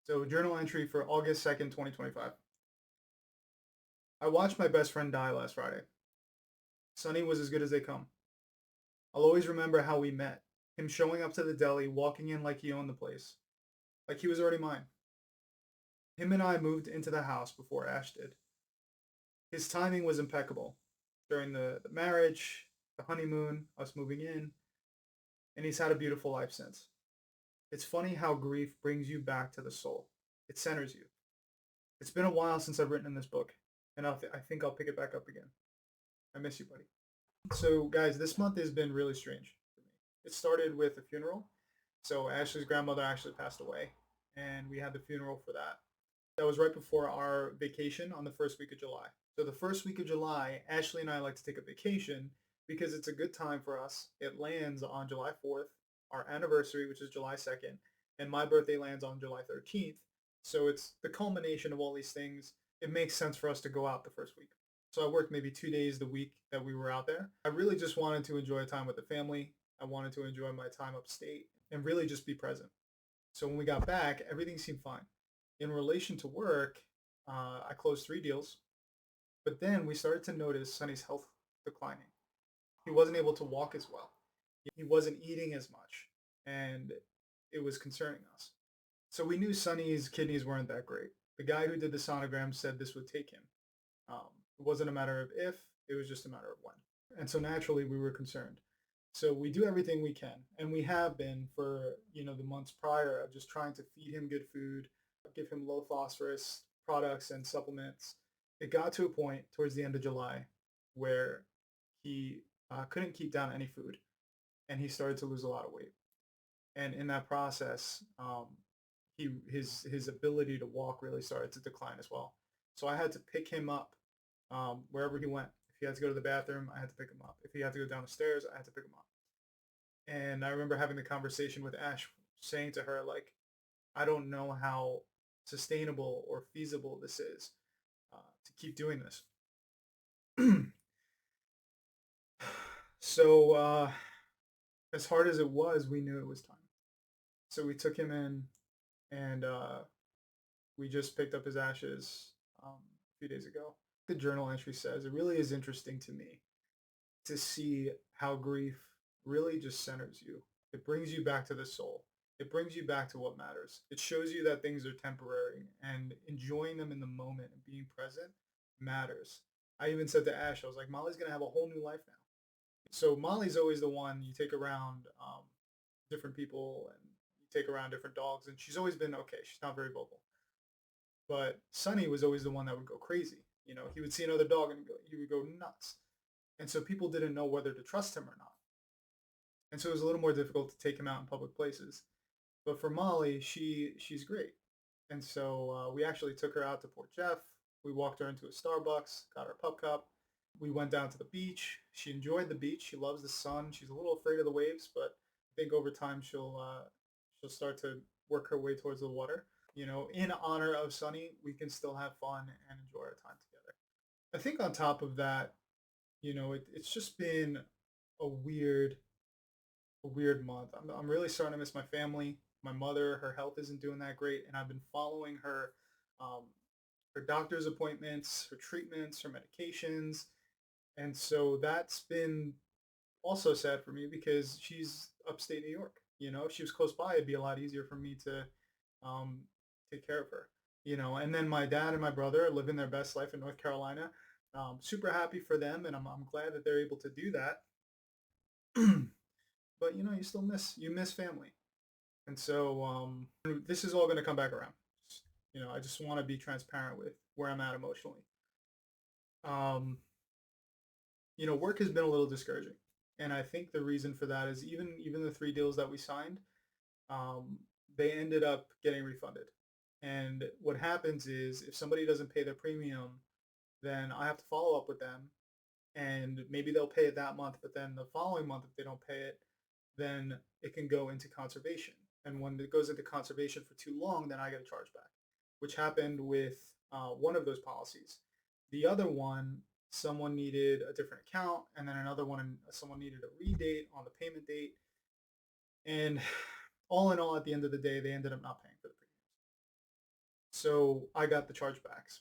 So, journal entry for August 2nd, 2025. I watched my best friend die last Friday. Sunny was as good as they come. I'll always remember how we met. Him showing up to the deli, walking in like he owned the place, like he was already mine. Him and I moved into the house before Ash did. His timing was impeccable. During the marriage, the honeymoon, us moving in, and he's had a beautiful life since. It's funny how grief brings you back to the soul. It centers you. It's been a while since I've written in this book, and I think I'll pick it back up again. I miss you, buddy. So, guys, this month has been really strange for me. It started with a funeral. So, Ashley's grandmother actually passed away, and we had the funeral for that. That was right before our vacation on the first week of July. So, the first week of July, Ashley and I like to take a vacation because it's a good time for us. It lands on July 4th, our anniversary, which is July 2nd, and my birthday lands on July 13th. So, it's the culmination of all these things. It makes sense for us to go out the first week. So I worked maybe 2 days the week that we were out there. I really just wanted to enjoy time with the family. I wanted to enjoy my time upstate and really just be present. So when we got back, everything seemed fine. In relation to work, I closed 3 deals, but then we started to notice Sonny's health declining. He wasn't able to walk as well. He wasn't eating as much, and it was concerning us. So we knew Sonny's kidneys weren't that great. The guy who did the sonogram said this would take him. Um, it wasn't a matter of if, it was just a matter of when. And so naturally we were concerned. So we do everything we can, and we have been for the months prior of just trying to feed him good food, give him low phosphorus products and supplements. It got to a point towards the end of July where he couldn't keep down any food, and he started to lose a lot of weight. And in that process, his ability to walk really started to decline as well. So I had to pick him up wherever he went. If he had to go to the bathroom, I had to pick him up. If he had to go down the stairs, I had to pick him up. And I remember having the conversation with Ash, saying to her, like, I don't know how sustainable or feasible this is to keep doing this. So, as hard as it was, we knew it was time. So we took him in, and we just picked up his ashes a few days ago. The journal entry says it really is interesting to me to see how grief really just centers you. It brings you back to the soul. It brings you back to what matters. It shows you that things are temporary and enjoying them in the moment and being present matters. I even said to Ash, I was like, Molly's going to have a whole new life now. So Molly's always the one you take around different people and you take around different dogs, and she's always been okay. She's not very vocal. But Sonny was always the one that would go crazy. He would see another dog and he would go nuts. And so people didn't know whether to trust him or not. And so it was a little more difficult to take him out in public places. But for Molly, she's great. And so we actually took her out to Port Jeff. We walked her into a Starbucks, got her a pup cup. We went down to the beach. She enjoyed the beach. She loves the sun. She's a little afraid of the waves, but I think over time she'll start to work her way towards the water. In honor of Sunny, we can still have fun and enjoy our time together. I think on top of that, it's just been a weird, a weird month. I'm really starting to miss my family. My mother, her health isn't doing that great, and I've been following um, her doctor's appointments, her treatments, her medications, and so that's been also sad for me because she's upstate New York. If she was close by, it'd be a lot easier for me to um, take care of her. And then my dad and my brother are living their best life in North Carolina. Super happy for them, and I'm glad that they're able to do that. But you still miss family, and so this is all going to come back around. I just want to be transparent with where I'm at emotionally. Um, work has been a little discouraging, and I think the reason for that is even the 3 deals that we signed, um, they ended up getting refunded. And what happens is if somebody doesn't pay their premium, then I have to follow up with them, and maybe they'll pay it that month, but then the following month, if they don't pay it, then it can go into conservation. And when it goes into conservation for too long, then I get a chargeback, which happened with one of those policies. The other one, someone needed a different account, and then another one, someone needed a redate on the payment date. And all in all, at the end of the day, they ended up not paying for the premiums. So I got the chargebacks,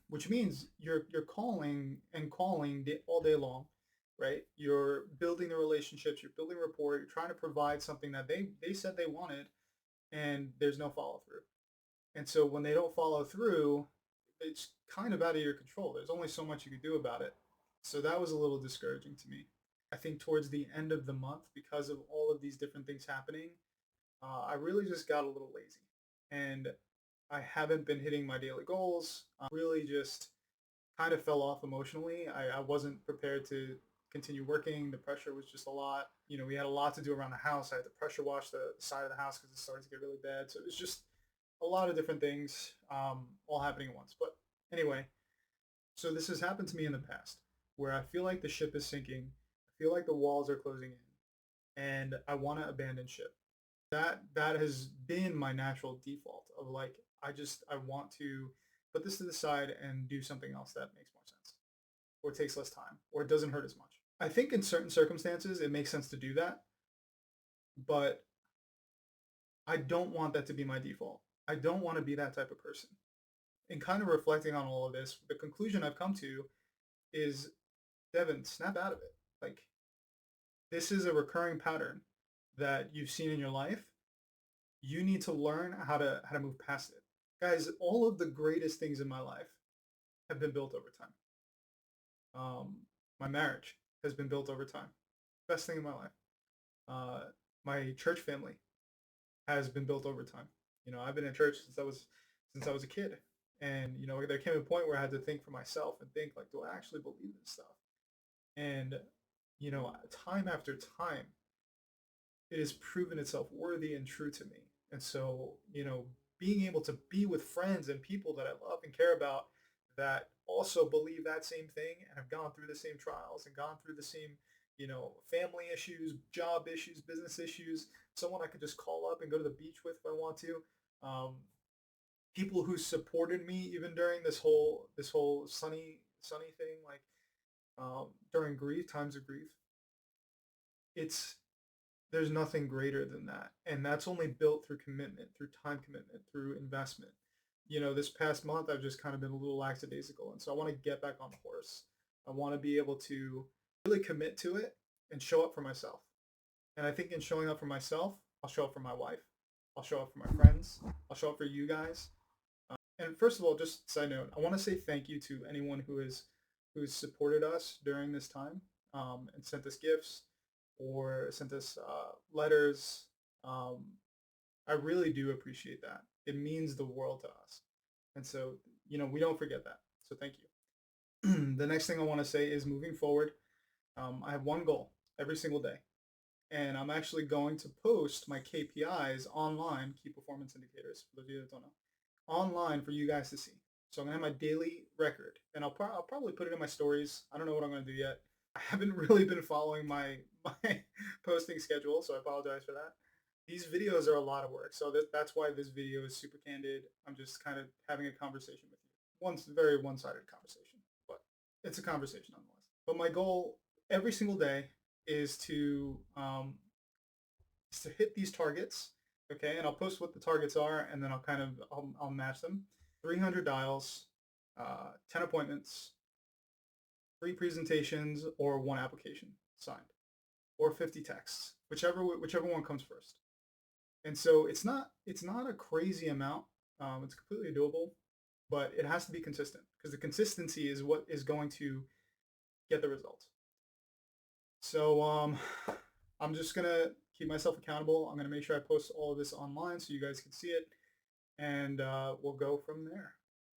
which means you're calling and calling all day long, right? You're building the relationships, you're building rapport, you're trying to provide something that they said they wanted, and there's no follow through. And so when they don't follow through, it's kind of out of your control. There's only so much you can do about it. So that was a little discouraging to me. I think towards the end of the month, because of all of these different things happening, I really just got a little lazy. And I haven't been hitting my daily goals. Really just kind of fell off emotionally. I wasn't prepared to continue working. The pressure was just a lot. You know, we had a lot to do around the house. I had to pressure wash the side of the house because it started to get really bad. So it was just a lot of different things all happening at once. But anyway, so this has happened to me in the past where I feel like the ship is sinking. I feel like the walls are closing in and I want to abandon ship. That has been my natural default of like I want to put this to the side and do something else that makes more sense or takes less time or it doesn't hurt as much. I think in certain circumstances it makes sense to do that, but I don't want that to be my default. I don't want to be that type of person. And kind of reflecting on all of this, the conclusion I've come to is Devin, snap out of it. Like this is a recurring pattern that you've seen in your life. You need to learn how to move past it. Guys, all of the greatest things in my life have been built over time. My marriage has been built over time. Best thing in my life. My church family has been built over time. You know, I've been in church since I was a kid, and you know, there came a point where I had to think for myself and think like, do I actually believe this stuff? And you know, time after time, it has proven itself worthy and true to me. And so, you know, being able to be with friends and people that I love and care about that also believe that same thing and have gone through the same trials and gone through the same, you know, family issues, job issues, business issues, someone I could just call up and go to the beach with if I want to. People who supported me even during this whole sunny thing, like during grief, times of grief. It's there's nothing greater than that. And that's only built through commitment, through time commitment, through investment. You know, this past month, I've just kind of been a little lackadaisical. And so I want to get back on the horse. I want to be able to really commit to it and show up for myself. And I think in showing up for myself, I'll show up for my wife. I'll show up for my friends. I'll show up for you guys. And first of all, just side note, I want to say thank you to anyone who's supported us during this time and sent us gifts or sent us letters. Um, I really do appreciate that. It means the world to us. And so, you know, we don't forget that. So thank you. The next thing I want to say is moving forward, I have one goal every single day. And I'm actually going to post my KPIs online, key performance indicators, for those of you that don't know, online for you guys to see. So I'm gonna have my daily record, and I'll probably put it in my stories. I don't know what I'm gonna do yet. I haven't really been following my posting schedule, so I apologize for that. These videos are a lot of work, so that's why this video is super candid. I'm just kind of having a conversation with you. Very one-sided conversation, but it's a conversation nonetheless. But my goal every single day is to hit these targets, okay? And I'll post what the targets are, and then I'll match them. 300 dials, 10 appointments, 3 presentations, or 1 application signed, or 50 texts, whichever one comes first. And so it's not a crazy amount. It's completely doable, but it has to be consistent because the consistency is what is going to get the results. So I'm just gonna keep myself accountable. I'm gonna make sure I post all of this online so you guys can see it, and we'll go from there.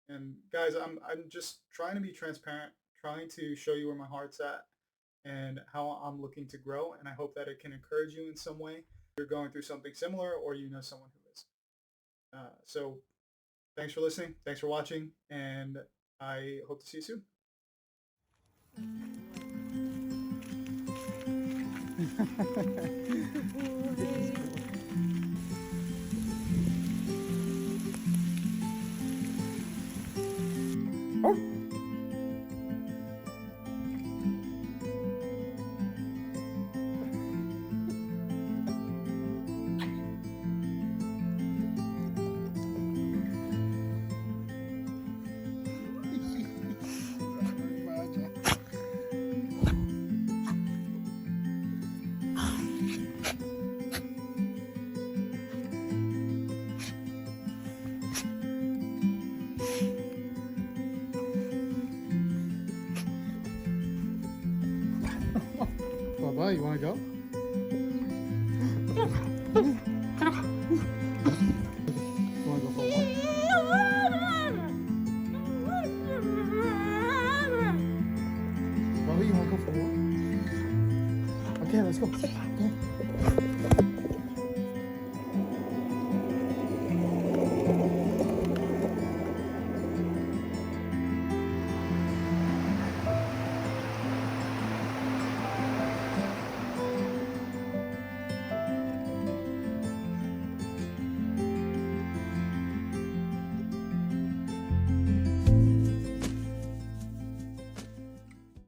And guys, I'm just trying to be transparent, trying to show you where my heart's at and how I'm looking to grow. And I hope that it can encourage you in some way. If you're going through something similar, or you know someone who is. So thanks for listening. Thanks for watching, and I hope to see you soon. You want to go? You want to go for a walk? Bubby, you want to go for a walk? Okay, let's go.